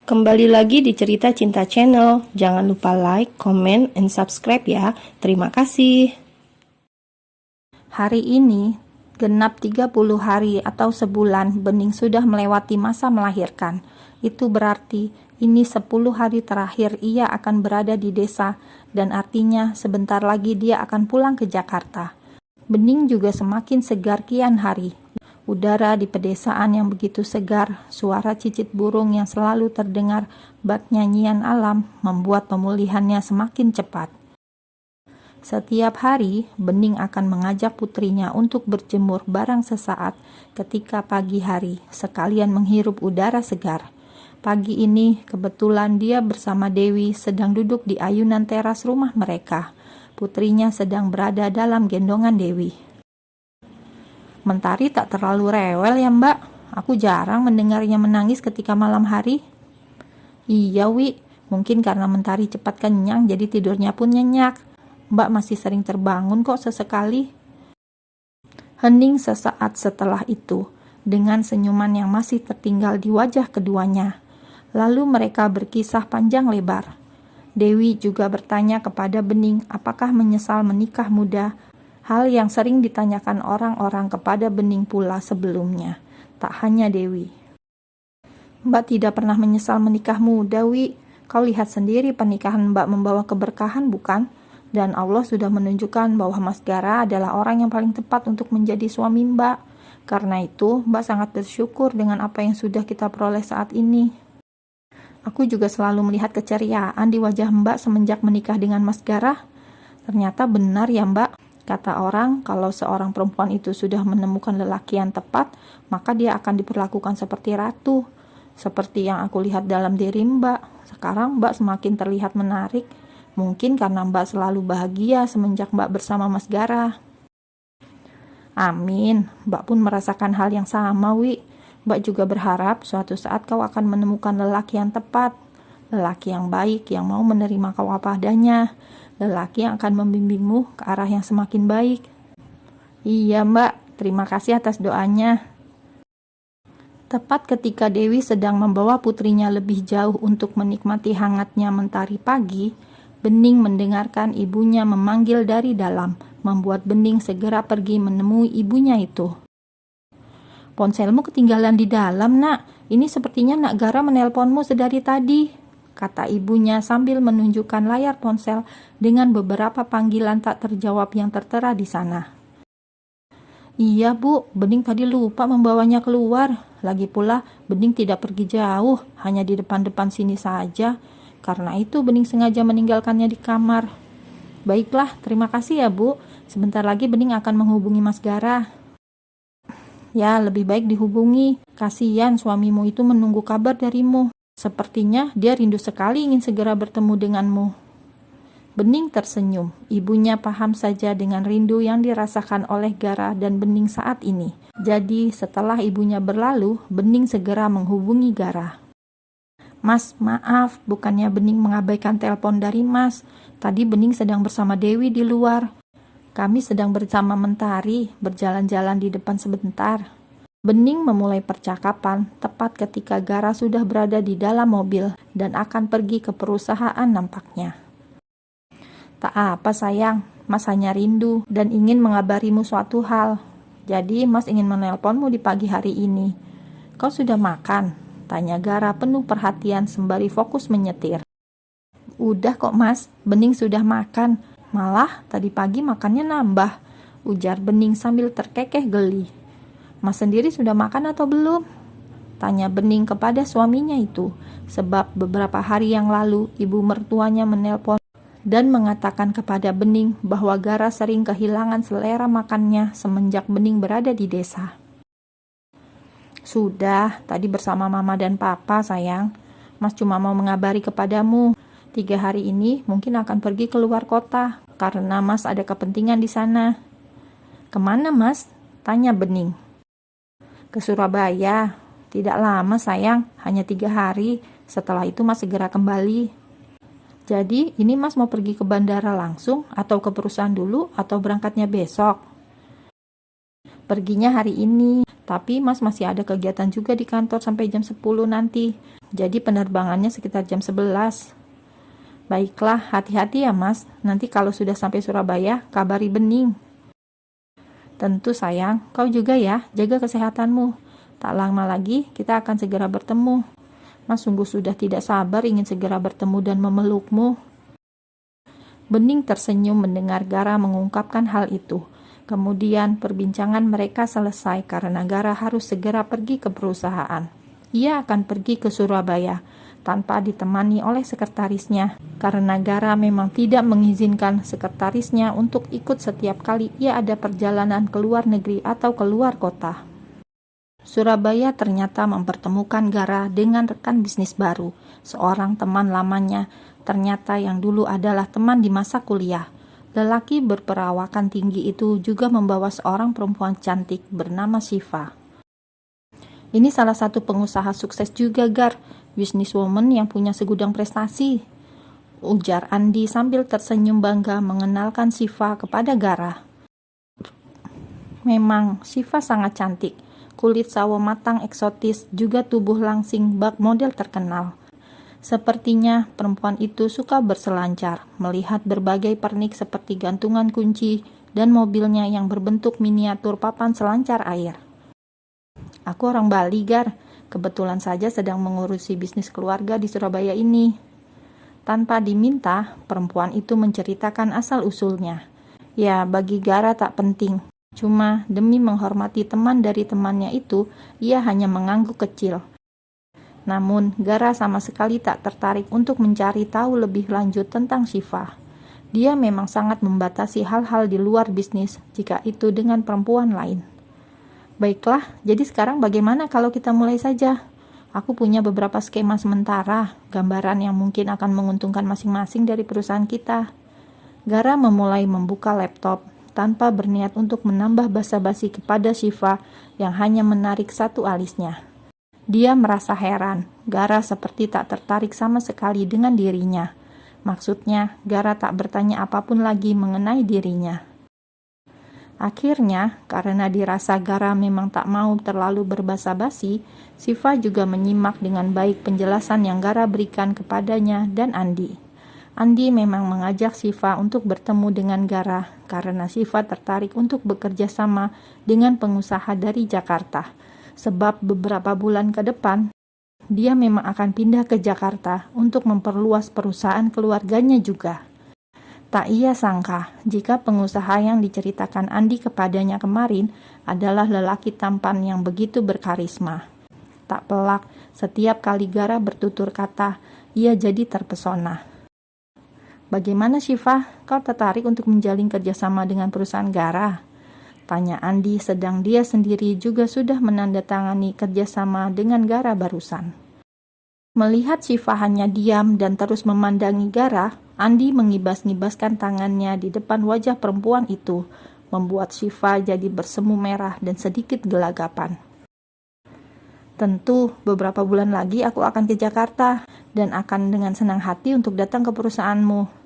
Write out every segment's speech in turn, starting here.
Kembali lagi di Cerita Cinta Channel. Jangan lupa like, comment, and subscribe ya. Terima kasih. Hari ini, genap 30 hari atau sebulan Bening sudah melewati masa melahirkan. Itu berarti ini 10 hari terakhir ia akan berada di desa, dan artinya sebentar lagi dia akan pulang ke Jakarta. Bening juga semakin segar kian hari. Udara di pedesaan yang begitu segar, suara cicit burung yang selalu terdengar, bak nyanyian alam membuat pemulihannya semakin cepat. Setiap hari, Bening akan mengajak putrinya untuk berjemur barang sesaat ketika pagi hari, sekalian menghirup udara segar. Pagi ini, kebetulan dia bersama Dewi sedang duduk di ayunan teras rumah mereka. Putrinya sedang berada dalam gendongan Dewi. Mentari tak terlalu rewel ya Mbak? Aku jarang mendengarnya menangis ketika malam hari. Iya Wi, mungkin karena Mentari cepat kenyang jadi tidurnya pun nyenyak. Mbak masih sering terbangun kok sesekali. Hening sesaat setelah itu, dengan senyuman yang masih tertinggal di wajah keduanya. Lalu mereka berkisah panjang lebar. Dewi juga bertanya kepada Bening apakah menyesal menikah muda. Hal yang sering ditanyakan orang-orang kepada Bening pula sebelumnya. Tak hanya Dewi. Mbak tidak pernah menyesal menikah muda, Wi. Kau lihat sendiri pernikahan Mbak membawa keberkahan, bukan? Dan Allah sudah menunjukkan bahwa Mas Gara adalah orang yang paling tepat untuk menjadi suami Mbak. Karena itu, Mbak sangat bersyukur dengan apa yang sudah kita peroleh saat ini. Aku juga selalu melihat keceriaan di wajah Mbak semenjak menikah dengan Mas Gara. Ternyata benar ya Mbak. Kata orang, kalau seorang perempuan itu sudah menemukan lelaki yang tepat, maka dia akan diperlakukan seperti ratu. Seperti yang aku lihat dalam diri Mbak. Sekarang Mbak semakin terlihat menarik. Mungkin karena Mbak selalu bahagia semenjak Mbak bersama Mas Gara. Amin. Mbak pun merasakan hal yang sama, Wi. Mbak juga berharap suatu saat kau akan menemukan lelaki yang tepat. Lelaki yang baik, yang mau menerima kau apa adanya. Lelaki yang akan membimbingmu ke arah yang semakin baik. Iya Mbak, terima kasih atas doanya. Tepat ketika Dewi sedang membawa putrinya lebih jauh untuk menikmati hangatnya mentari pagi, Bening mendengarkan ibunya memanggil dari dalam, membuat Bening segera pergi menemui ibunya itu. Ponselmu ketinggalan di dalam, Nak. Ini sepertinya Nak Gara menelponmu sedari tadi, kata ibunya sambil menunjukkan layar ponsel dengan beberapa panggilan tak terjawab yang tertera di sana. Iya Bu, Bening tadi lupa membawanya keluar. Lagi pula Bening tidak pergi jauh, hanya di depan-depan sini saja. Karena itu Bening sengaja meninggalkannya di kamar. Baiklah, terima kasih ya Bu. Sebentar lagi Bening akan menghubungi Mas Gara. Ya, lebih baik dihubungi. Kasihan suamimu itu menunggu kabar darimu. Sepertinya dia rindu sekali ingin segera bertemu denganmu. Bening tersenyum. Ibunya paham saja dengan rindu yang dirasakan oleh Gara dan Bening saat ini. Jadi setelah ibunya berlalu, Bening segera menghubungi Gara. Mas, maaf, bukannya Bening mengabaikan telepon dari Mas. Tadi Bening sedang bersama Dewi di luar. Kami sedang bersama Mentari, berjalan-jalan di depan sebentar. Bening memulai percakapan tepat ketika Gara sudah berada di dalam mobil dan akan pergi ke perusahaan nampaknya. Tak apa sayang, Mas hanya rindu dan ingin mengabarimu suatu hal. Jadi Mas ingin menelponmu di pagi hari ini. Kau sudah makan? Tanya Gara penuh perhatian sembari fokus menyetir. Udah kok Mas, Bening sudah makan. Malah tadi pagi makannya nambah, ujar Bening sambil terkekeh geli. Mas sendiri sudah makan atau belum? Tanya Bening kepada suaminya itu, sebab beberapa hari yang lalu ibu mertuanya menelpon dan mengatakan kepada Bening bahwa Gara sering kehilangan selera makannya semenjak Bening berada di desa. Sudah, tadi bersama Mama dan Papa sayang. Mas cuma mau mengabari kepadamu, 3 hari ini mungkin akan pergi keluar kota karena Mas ada kepentingan di sana. Kemana Mas? Tanya Bening. Ke Surabaya. Tidak lama sayang, hanya 3 hari. Setelah itu Mas segera kembali. Jadi ini Mas mau pergi ke bandara langsung atau ke perusahaan dulu atau berangkatnya besok? Perginya hari ini. Tapi Mas masih ada kegiatan juga di kantor sampai jam 10 nanti. Jadi penerbangannya sekitar jam 11. Baiklah, hati-hati ya Mas. Nanti kalau sudah sampai Surabaya, kabari Bening. Tentu sayang, kau juga ya, jaga kesehatanmu. Tak lama lagi, kita akan segera bertemu. Mas sungguh sudah tidak sabar ingin segera bertemu dan memelukmu. Bening tersenyum mendengar Gara mengungkapkan hal itu. Kemudian perbincangan mereka selesai karena Gara harus segera pergi ke perusahaan. Ia akan pergi ke Surabaya tanpa ditemani oleh sekretarisnya karena Gara memang tidak mengizinkan sekretarisnya untuk ikut setiap kali ia ada perjalanan ke luar negeri atau ke luar kota. Surabaya ternyata mempertemukan Gara dengan rekan bisnis baru, seorang teman lamanya, ternyata yang dulu adalah teman di masa kuliah. Lelaki berperawakan tinggi itu juga membawa seorang perempuan cantik bernama Syifa. Ini salah satu pengusaha sukses juga, Gar, businesswoman yang punya segudang prestasi, ujar Andi sambil tersenyum bangga mengenalkan Syifa kepada Gara. Memang, Syifa sangat cantik. Kulit sawo matang eksotis, juga tubuh langsing bak model terkenal. Sepertinya perempuan itu suka berselancar, melihat berbagai pernik seperti gantungan kunci dan mobilnya yang berbentuk miniatur papan selancar air. Aku orang Bali, Gar. Kebetulan saja sedang mengurusi bisnis keluarga di Surabaya ini. Tanpa diminta, perempuan itu menceritakan asal-usulnya. Ya, bagi Gara tak penting. Cuma demi menghormati teman dari temannya itu, ia hanya mengangguk kecil. Namun, Gara sama sekali tak tertarik untuk mencari tahu lebih lanjut tentang Syifa. Dia memang sangat membatasi hal-hal di luar bisnis jika itu dengan perempuan lain. Baiklah, jadi sekarang bagaimana kalau kita mulai saja? Aku punya beberapa skema sementara, gambaran yang mungkin akan menguntungkan masing-masing dari perusahaan kita. Gara memulai membuka laptop, tanpa berniat untuk menambah basa-basi kepada Syifa yang hanya menarik satu alisnya. Dia merasa heran, Gara seperti tak tertarik sama sekali dengan dirinya. Maksudnya, Gara tak bertanya apapun lagi mengenai dirinya. Akhirnya, karena dirasa Gara memang tak mau terlalu berbasa-basi, Syifa juga menyimak dengan baik penjelasan yang Gara berikan kepadanya dan Andi. Andi memang mengajak Syifa untuk bertemu dengan Gara karena Syifa tertarik untuk bekerja sama dengan pengusaha dari Jakarta. Sebab beberapa bulan ke depan, dia memang akan pindah ke Jakarta untuk memperluas perusahaan keluarganya juga. Tak ia sangka jika pengusaha yang diceritakan Andi kepadanya kemarin adalah lelaki tampan yang begitu berkarisma. Tak pelak, setiap kali Gara bertutur kata, ia jadi terpesona. Bagaimana Syifa, kau tertarik untuk menjalin kerjasama dengan perusahaan Gara? Tanya Andi sedang dia sendiri juga sudah menandatangani kerjasama dengan Gara barusan. Melihat Syifa hanya diam dan terus memandangi Gara, Andi mengibas-ngibaskan tangannya di depan wajah perempuan itu, membuat Syifa jadi bersemu merah dan sedikit gelagapan. Tentu, beberapa bulan lagi aku akan ke Jakarta dan akan dengan senang hati untuk datang ke perusahaanmu.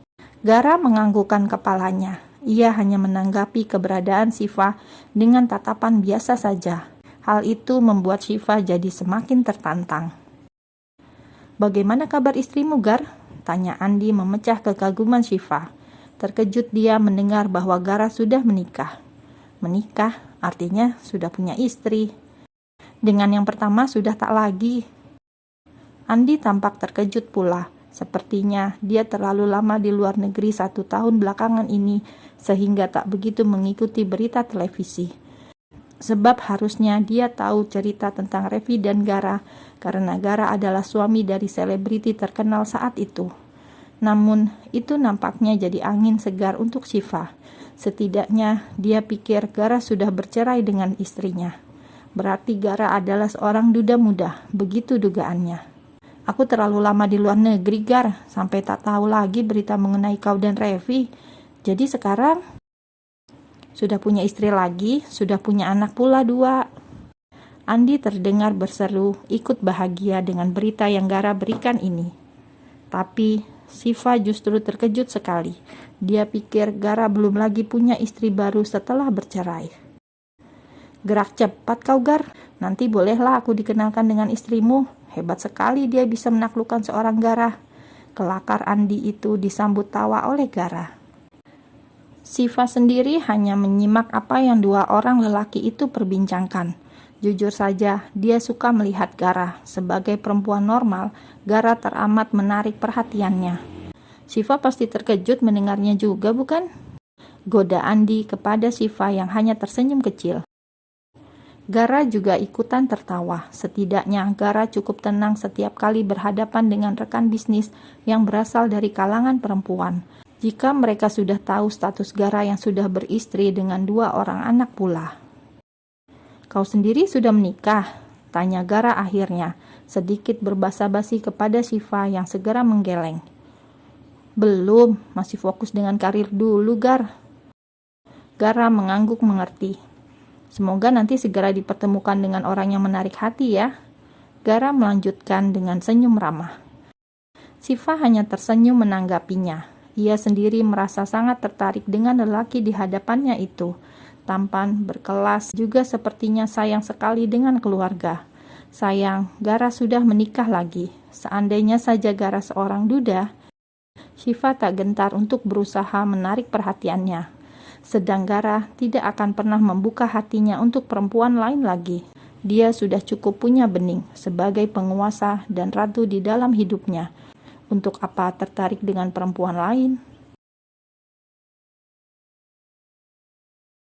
Gara menganggukkan kepalanya. Ia hanya menanggapi keberadaan Syifa dengan tatapan biasa saja. Hal itu membuat Syifa jadi semakin tertantang. Bagaimana kabar istrimu, Gar? Tanya Andi memecah kekaguman Syifa. Terkejut dia mendengar bahwa Gara sudah menikah. Menikah artinya sudah punya istri. Dengan yang pertama sudah tak lagi. Andi tampak terkejut pula. Sepertinya dia terlalu lama di luar negeri 1 tahun belakangan ini sehingga tak begitu mengikuti berita televisi. Sebab harusnya dia tahu cerita tentang Revi dan Gara karena Gara adalah suami dari selebriti terkenal saat itu. Namun itu nampaknya jadi angin segar untuk Syifa. Setidaknya dia pikir Gara sudah bercerai dengan istrinya. Berarti Gara adalah seorang duda muda, begitu dugaannya. Aku terlalu lama di luar negeri, Gar, sampai tak tahu lagi berita mengenai kau dan Revi. Jadi sekarang sudah punya istri lagi, sudah punya anak pula 2. Andi terdengar berseru, ikut bahagia dengan berita yang Gara berikan ini. Tapi Syifa justru terkejut sekali. Dia pikir Gara belum lagi punya istri baru setelah bercerai. Gerak cepat kau, Gar. Nanti bolehlah aku dikenalkan dengan istrimu. Hebat sekali dia bisa menaklukkan seorang Gara. Kelakar Andi itu disambut tawa oleh Gara. Siva sendiri hanya menyimak apa yang dua orang lelaki itu perbincangkan. Jujur saja, dia suka melihat Gara. Sebagai perempuan normal, Gara teramat menarik perhatiannya. Siva pasti terkejut mendengarnya juga, bukan? Goda Andi kepada Siva yang hanya tersenyum kecil. Gara juga ikutan tertawa. Setidaknya Gara cukup tenang setiap kali berhadapan dengan rekan bisnis yang berasal dari kalangan perempuan. Jika mereka sudah tahu status Gara yang sudah beristri dengan 2 orang anak pula. Kau sendiri sudah menikah? Tanya Gara akhirnya, sedikit berbasa-basi kepada Siva yang segera menggeleng. Belum, masih fokus dengan karir dulu, Gar. Gara mengangguk mengerti. Semoga nanti segera dipertemukan dengan orang yang menarik hati ya. Gara melanjutkan dengan senyum ramah. Siva hanya tersenyum menanggapinya. Ia sendiri merasa sangat tertarik dengan lelaki di hadapannya itu. Tampan, berkelas, juga sepertinya sayang sekali dengan keluarga. Sayang, Gara sudah menikah lagi. Seandainya saja Gara seorang duda, Siva tak gentar untuk berusaha menarik perhatiannya. Sedang Gara tidak akan pernah membuka hatinya untuk perempuan lain lagi. Dia sudah cukup punya Bening sebagai penguasa dan ratu di dalam hidupnya. Untuk apa tertarik dengan perempuan lain?